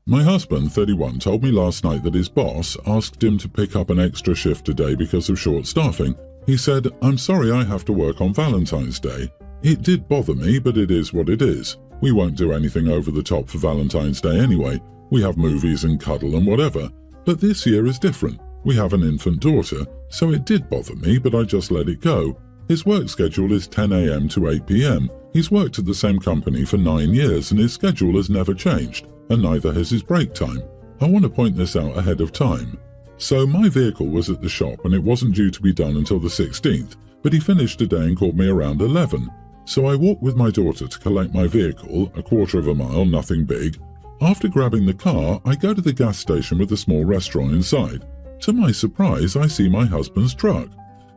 My husband, 31, told me last night that his boss asked him to pick up an extra shift today because of short staffing. He said, "I'm sorry I have to work on Valentine's Day." It did bother me, but it is what it is. We won't do anything over the top for Valentine's Day anyway. We have movies and cuddle and whatever. But this year is different. We have an infant daughter, so it did bother me, but I just let it go. His work schedule is 10 a.m. to 8 p.m. He's worked at the same company for 9 years and his schedule has never changed, and neither has his break time. I want to point this out ahead of time. So my vehicle was at the shop and it wasn't due to be done until the 16th, but he finished today and called me around 11. So I walked with my daughter to collect my vehicle, a quarter of a mile, nothing big. After grabbing the car, I go to the gas station with a small restaurant inside. To my surprise, I see my husband's truck.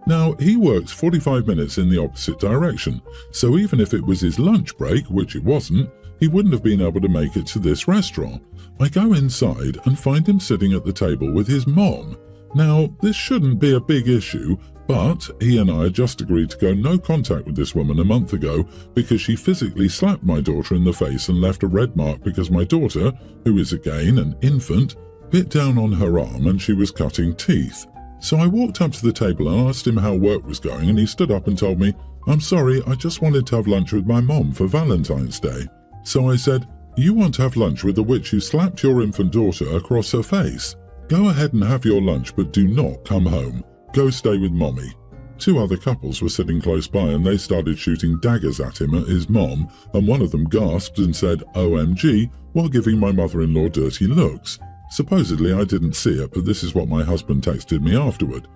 Now, he works 45 minutes in the opposite direction, so even if it was his lunch break, which it wasn't, he wouldn't have been able to make it to this restaurant. I go inside and find him sitting at the table with his mom. Now, this shouldn't be a big issue, but he and I had just agreed to go no contact with this woman a month ago because she physically slapped my daughter in the face and left a red mark because my daughter, who is again an infant, bit down on her arm and she was cutting teeth. So I walked up to the table and asked him how work was going, and he stood up and told me, "I'm sorry, I just wanted to have lunch with my mom for Valentine's Day." So I said, "You want to have lunch with the witch who slapped your infant daughter across her face? Go ahead and have your lunch, but do not come home. Go stay with mommy." 2 other couples were sitting close by and they started shooting daggers at him at his mom, and one of them gasped and said "OMG" while giving my mother-in-law dirty looks. Supposedly I didn't see it, but this is what my husband texted me afterward.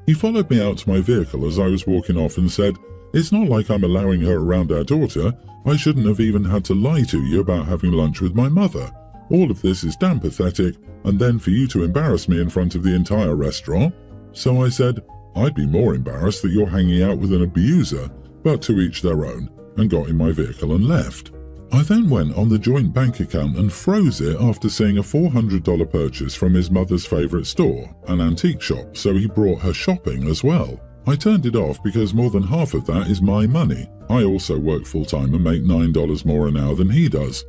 He followed me out to my vehicle as I was walking off and said, "It's not like I'm allowing her around our daughter. I shouldn't have even had to lie to you about having lunch with my mother. All of this is damn pathetic, and then for you to embarrass me in front of the entire restaurant." So I said, "I'd be more embarrassed that you're hanging out with an abuser, but to each their own," and got in my vehicle and left. I then went on the joint bank account and froze it after seeing a $400 purchase from his mother's favourite store, an antique shop, so he brought her shopping as well. I turned it off because more than half of that is my money. I also work full-time and make $9 more an hour than he does.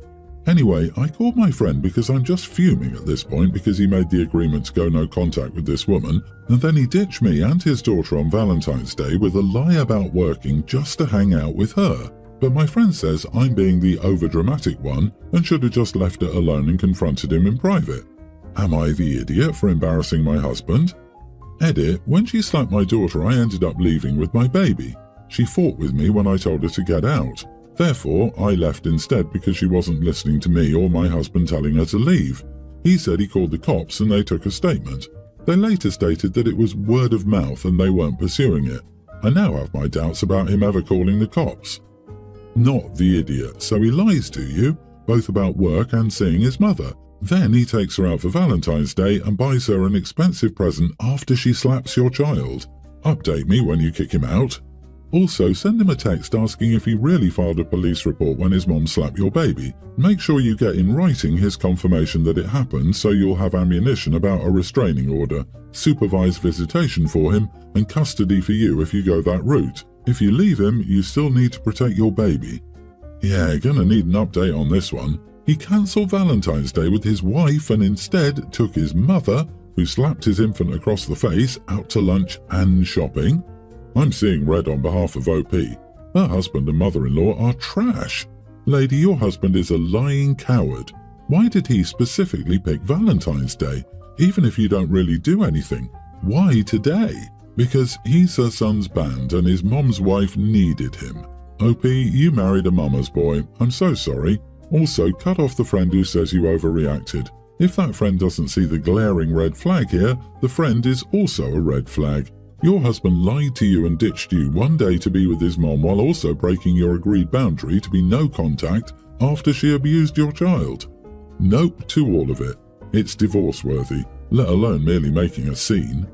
Anyway, I called my friend because I'm just fuming at this point because he made the agreement to go no contact with this woman, and then he ditched me and his daughter on Valentine's Day with a lie about working just to hang out with her. But my friend says I'm being the overdramatic one and should have just left it alone and confronted him in private. Am I the idiot for embarrassing my husband? Edit, when she slapped my daughter, I ended up leaving with my baby. She fought with me when I told her to get out. Therefore, I left instead because she wasn't listening to me or my husband telling her to leave. He said he called the cops and they took a statement. They later stated that it was word of mouth and they weren't pursuing it. I now have my doubts about him ever calling the cops. Not the idiot, so he lies to you, both about work and seeing his mother. Then he takes her out for Valentine's Day and buys her an expensive present after she slaps your child. Update me when you kick him out. Also, send him a text asking if he really filed a police report when his mom slapped your baby. Make sure you get in writing his confirmation that it happened so you'll have ammunition about a restraining order, supervised visitation for him, and custody for you if you go that route. If you leave him, you still need to protect your baby. Yeah, gonna need an update on this one. He cancelled Valentine's Day with his wife and instead took his mother, who slapped his infant across the face, out to lunch and shopping. I'm seeing red on behalf of OP. Her husband and mother-in-law are trash. Lady, your husband is a lying coward. Why did he specifically pick Valentine's Day, even if you don't really do anything? Why today? Because he's her son's band and his mom's wife needed him. OP, you married a mama's boy. I'm so sorry. Also, cut off the friend who says you overreacted. If that friend doesn't see the glaring red flag here, the friend is also a red flag. Your husband lied to you and ditched you one day to be with his mom while also breaking your agreed boundary to be no contact after she abused your child. Nope to all of it. It's divorce-worthy, let alone merely making a scene.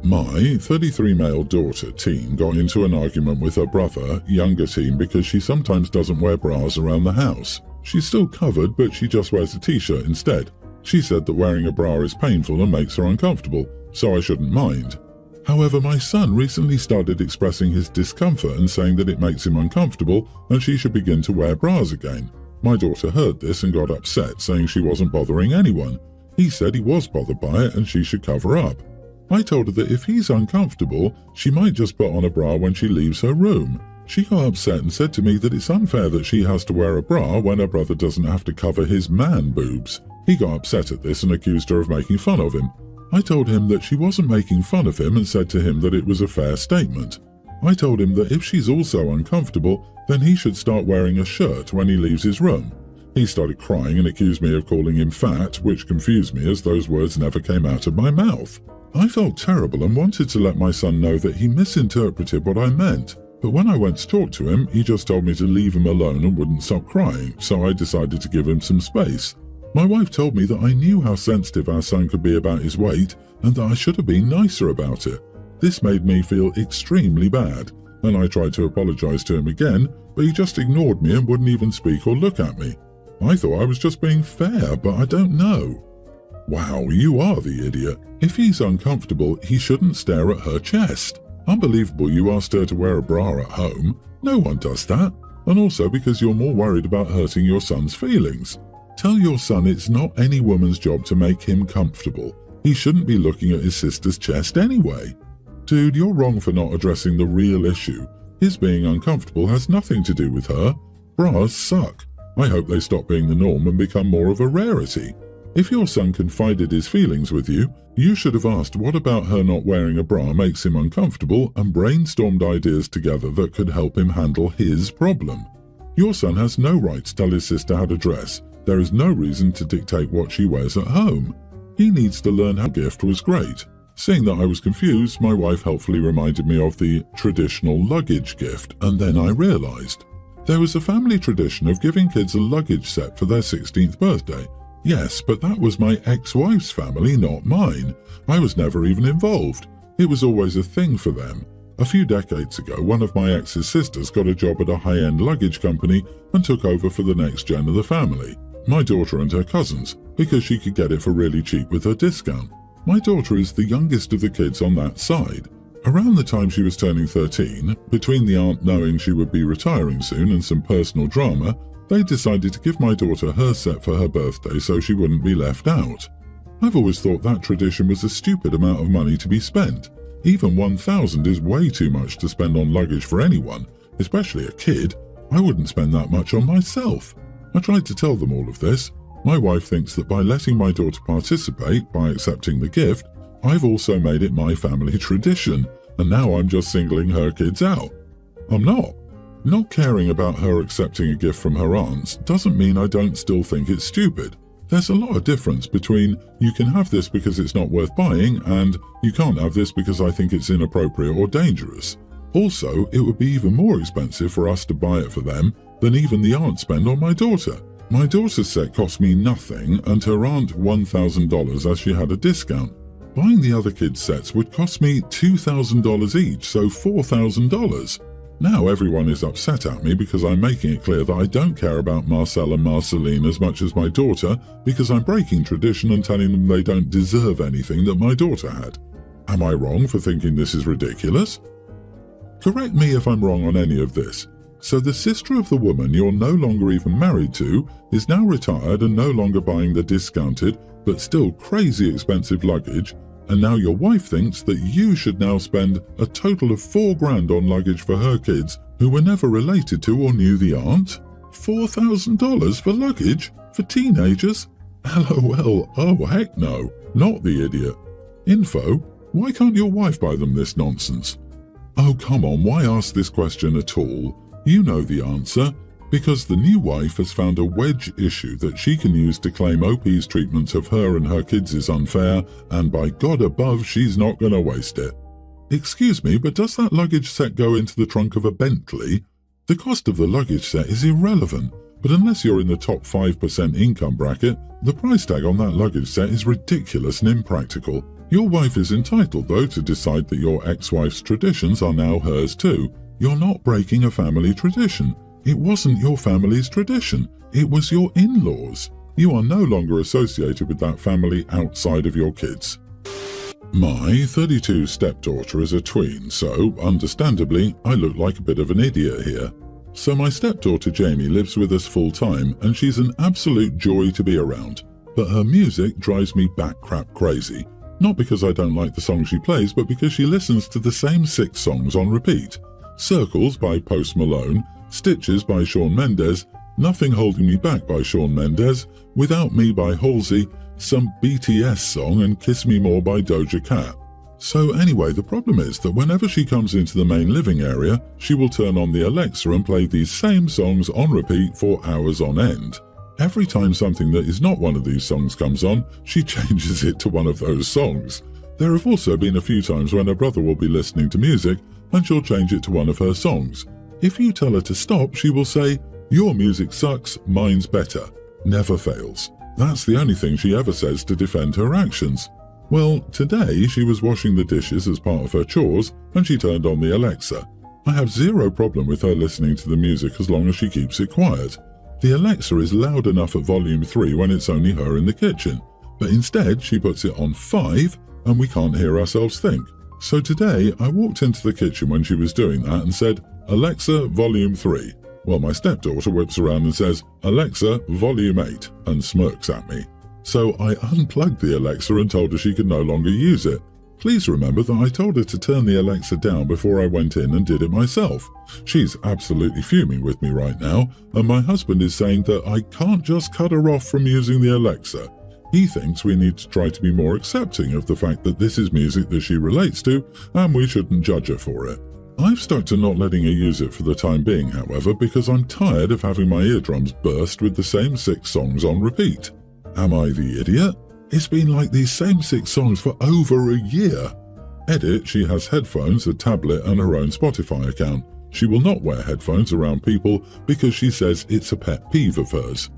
My 33 male daughter, teen, got into an argument with her brother, younger teen, because she sometimes doesn't wear bras around the house. She's still covered, but she just wears a t-shirt instead. She said that wearing a bra is painful and makes her uncomfortable, so I shouldn't mind. However, my son recently started expressing his discomfort and saying that it makes him uncomfortable and she should begin to wear bras again. My daughter heard this and got upset, saying she wasn't bothering anyone. He said he was bothered by it and she should cover up. I told her that if he's uncomfortable, she might just put on a bra when she leaves her room. She got upset and said to me that it's unfair that she has to wear a bra when her brother doesn't have to cover his man boobs. He got upset at this and accused her of making fun of him. I told him that she wasn't making fun of him and said to him that it was a fair statement. I told him that if she's also uncomfortable, then he should start wearing a shirt when he leaves his room. He started crying and accused me of calling him fat, which confused me as those words never came out of my mouth. I felt terrible and wanted to let my son know that he misinterpreted what I meant. But when I went to talk to him, he just told me to leave him alone and wouldn't stop crying, so I decided to give him some space. My wife told me that I knew how sensitive our son could be about his weight and that I should have been nicer about it. This made me feel extremely bad, and I tried to apologize to him again, but he just ignored me and wouldn't even speak or look at me. I thought I was just being fair, but I don't know. Wow, you are the idiot. If he's uncomfortable, he shouldn't stare at her chest. Unbelievable you asked her to wear a bra at home. No one does that. And also because you're more worried about hurting your son's feelings. Tell your son it's not any woman's job to make him comfortable. He shouldn't be looking at his sister's chest anyway. Dude, you're wrong for not addressing the real issue. His being uncomfortable has nothing to do with her. Bras suck. I hope they stop being the norm and become more of a rarity. If your son confided his feelings with you, you should have asked what about her not wearing a bra makes him uncomfortable and brainstormed ideas together that could help him handle his problem. Your son has no right to tell his sister how to dress. There is no reason to dictate what she wears at home. He needs to learn how the gift was great. Seeing that I was confused, my wife helpfully reminded me of the traditional luggage gift, and then I realized. There was a family tradition of giving kids a luggage set for their 16th birthday. Yes, but that was my ex-wife's family, not mine. I was never even involved. It was always a thing for them. A few decades ago, one of my ex's sisters got a job at a high-end luggage company and took over for the next gen of the family, my daughter and her cousins, because she could get it for really cheap with her discount. My daughter is the youngest of the kids on that side. Around the time she was turning 13, between the aunt knowing she would be retiring soon and some personal drama, they decided to give my daughter her set for her birthday so she wouldn't be left out. I've always thought that tradition was a stupid amount of money to be spent. Even $1,000 is way too much to spend on luggage for anyone, especially a kid. I wouldn't spend that much on myself. I tried to tell them all of this. My wife thinks that by letting my daughter participate, by accepting the gift, I've also made it my family tradition, and now I'm just singling her kids out. I'm not. Not caring about her accepting a gift from her aunts doesn't mean I don't still think it's stupid. There's a lot of difference between you can have this because it's not worth buying and you can't have this because I think it's inappropriate or dangerous. Also, it would be even more expensive for us to buy it for them than even the aunt spend on my daughter. My daughter's set cost me nothing and her aunt $1,000 as she had a discount. Buying the other kids' sets would cost me $2,000 each, so $4,000. Now everyone is upset at me because I'm making it clear that I don't care about Marcel and Marceline as much as my daughter because I'm breaking tradition and telling them they don't deserve anything that my daughter had. Am I wrong for thinking this is ridiculous? Correct me if I'm wrong on any of this. So the sister of the woman you're no longer even married to is now retired and no longer buying the discounted but still crazy expensive luggage, and now your wife thinks that you should now spend a total of $4,000 on luggage for her kids who were never related to or knew the aunt? $4,000 for luggage? For teenagers? LOL, oh heck no, not the idiot. Info, why can't your wife buy them this nonsense? Oh come on, why ask this question at all? You know the answer. Because the new wife has found a wedge issue that she can use to claim OP's treatment of her and her kids is unfair, and by God above, she's not going to waste it. Excuse me, but does that luggage set go into the trunk of a Bentley? The cost of the luggage set is irrelevant, but unless you're in the top 5% income bracket, the price tag on that luggage set is ridiculous and impractical. Your wife is entitled, though, to decide that your ex-wife's traditions are now hers too. You're not breaking a family tradition. It wasn't your family's tradition. It was your in-laws. You are no longer associated with that family outside of your kids. My 32 stepdaughter is a tween, so, understandably, I look like a bit of an idiot here. So my stepdaughter Jamie lives with us full time and she's an absolute joy to be around. But her music drives me back crap crazy. Not because I don't like the songs she plays, but because she listens to the same 6 songs on repeat. Circles by Post Malone, Stitches by Shawn Mendes, Nothing Holding Me Back by Shawn Mendes, Without Me by Halsey, some BTS song, and Kiss Me More by Doja Cat. So anyway, the problem is that whenever she comes into the main living area, she will turn on the Alexa and play these same songs on repeat for hours on end. Every time something that is not one of these songs comes on, she changes it to one of those songs. There have also been a few times when her brother will be listening to music and she'll change it to one of her songs. If you tell her to stop, she will say, "Your music sucks, mine's better." Never fails. That's the only thing she ever says to defend her actions. Well, today she was washing the dishes as part of her chores and she turned on the Alexa. I have zero problem with her listening to the music as long as she keeps it quiet. The Alexa is loud enough at volume 3 when it's only her in the kitchen, but instead she puts it on 5 and we can't hear ourselves think. So today I walked into the kitchen when she was doing that and said, "Alexa, volume 3. Well, my stepdaughter whips around and says, "Alexa, volume 8, and smirks at me. So I unplugged the Alexa and told her she could no longer use it. Please remember that I told her to turn the Alexa down before I went in and did it myself. She's absolutely fuming with me right now, and my husband is saying that I can't just cut her off from using the Alexa. He thinks we need to try to be more accepting of the fact that this is music that she relates to, and we shouldn't judge her for it. I've stuck to not letting her use it for the time being, however, because I'm tired of having my eardrums burst with the same 6 songs on repeat. Am I the idiot? It's been like these same 6 songs for over a year. Edit, she has headphones, a tablet and her own Spotify account. She will not wear headphones around people because she says it's a pet peeve of hers.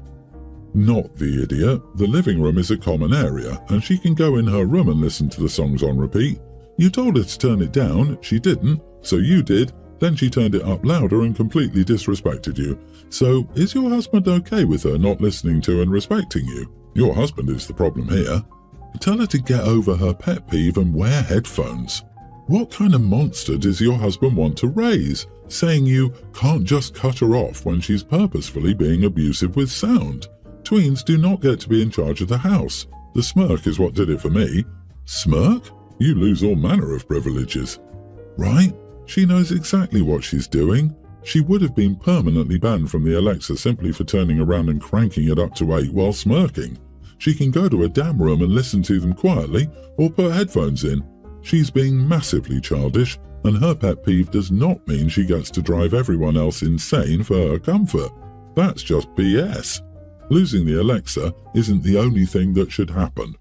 Not the idiot. The living room is a common area and she can go in her room and listen to the songs on repeat. You told her to turn it down, she didn't, so you did, then she turned it up louder and completely disrespected you. So is your husband okay with her not listening to and respecting you? Your husband is the problem here. Tell her to get over her pet peeve and wear headphones. What kind of monster does your husband want to raise, saying you can't just cut her off when she's purposefully being abusive with sound? Tweens do not get to be in charge of the house. The smirk is what did it for me. Smirk? You lose all manner of privileges. Right? She knows exactly what she's doing. She would have been permanently banned from the Alexa simply for turning around and cranking it up to 8 while smirking. She can go to a damn room and listen to them quietly or put headphones in. She's being massively childish, and her pet peeve does not mean she gets to drive everyone else insane for her comfort. That's just BS. Losing the Alexa isn't the only thing that should happen.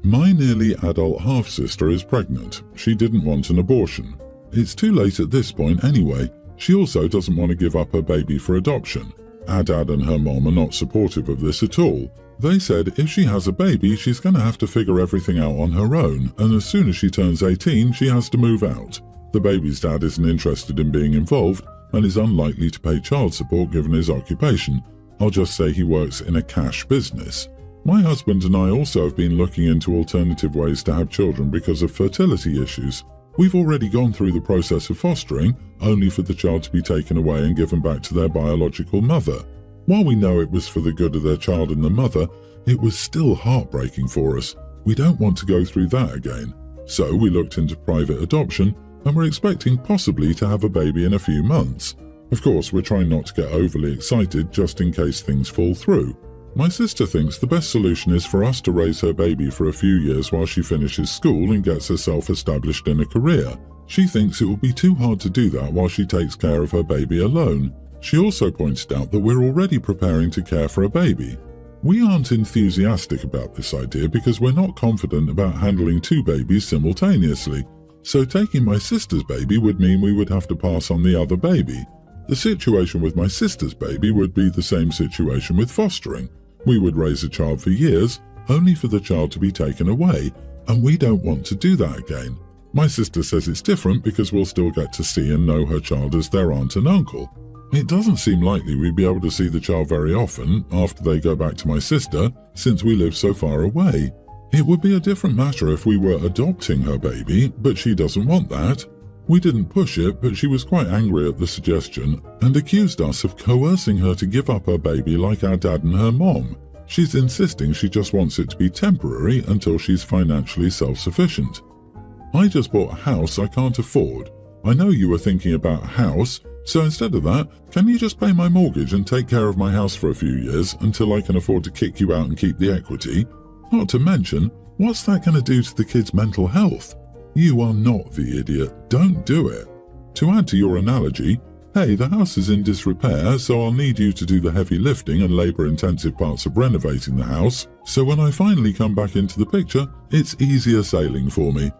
My nearly adult half-sister is pregnant. She didn't want an abortion. It's too late at this point anyway. She also doesn't want to give up her baby for adoption. Her dad and her mom are not supportive of this at all. They said if she has a baby, she's going to have to figure everything out on her own, and as soon as she turns 18, she has to move out. The baby's dad isn't interested in being involved and is unlikely to pay child support given his occupation. I'll just say he works in a cash business. My husband and I also have been looking into alternative ways to have children because of fertility issues. We've already gone through the process of fostering, only for the child to be taken away and given back to their biological mother. While we know it was for the good of their child and the mother, it was still heartbreaking for us. We don't want to go through that again. So we looked into private adoption and we're expecting possibly to have a baby in a few months. Of course, we're trying not to get overly excited just in case things fall through. My sister thinks the best solution is for us to raise her baby for a few years while she finishes school and gets herself established in a career. She thinks it will be too hard to do that while she takes care of her baby alone. She also pointed out that we're already preparing to care for a baby. We aren't enthusiastic about this idea because we're not confident about handling 2 babies simultaneously. So taking my sister's baby would mean we would have to pass on the other baby. The situation with my sister's baby would be the same situation with fostering. We would raise a child for years, only for the child to be taken away, and we don't want to do that again. My sister says it's different because we'll still get to see and know her child as their aunt and uncle. It doesn't seem likely we'd be able to see the child very often after they go back to my sister, since we live so far away. It would be a different matter if we were adopting her baby, but she doesn't want that. We didn't push it, but she was quite angry at the suggestion and accused us of coercing her to give up her baby like our dad and her mom. She's insisting she just wants it to be temporary until she's financially self-sufficient. I just bought a house I can't afford. I know you were thinking about a house, so instead of that, can you just pay my mortgage and take care of my house for a few years until I can afford to kick you out and keep the equity? Not to mention, what's that going to do to the kid's mental health? You are not the idiot. Don't do it. To add to your analogy, hey, the house is in disrepair, so I'll need you to do the heavy lifting and labor-intensive parts of renovating the house, so when I finally come back into the picture, it's easier sailing for me.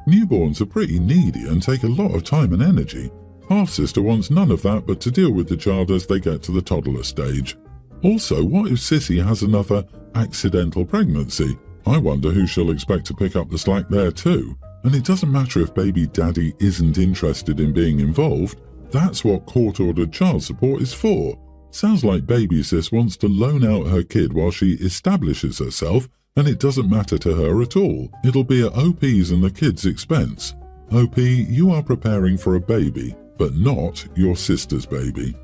Newborns are pretty needy and take a lot of time and energy. Half-sister wants none of that but to deal with the child as they get to the toddler stage. Also, what if Sissy has another accidental pregnancy? I wonder who she'll expect to pick up the slack there too. And it doesn't matter if baby daddy isn't interested in being involved. That's what court-ordered child support is for. Sounds like baby sis wants to loan out her kid while she establishes herself, and it doesn't matter to her at all. It'll be at OP's and the kid's expense. OP, you are preparing for a baby, but not your sister's baby.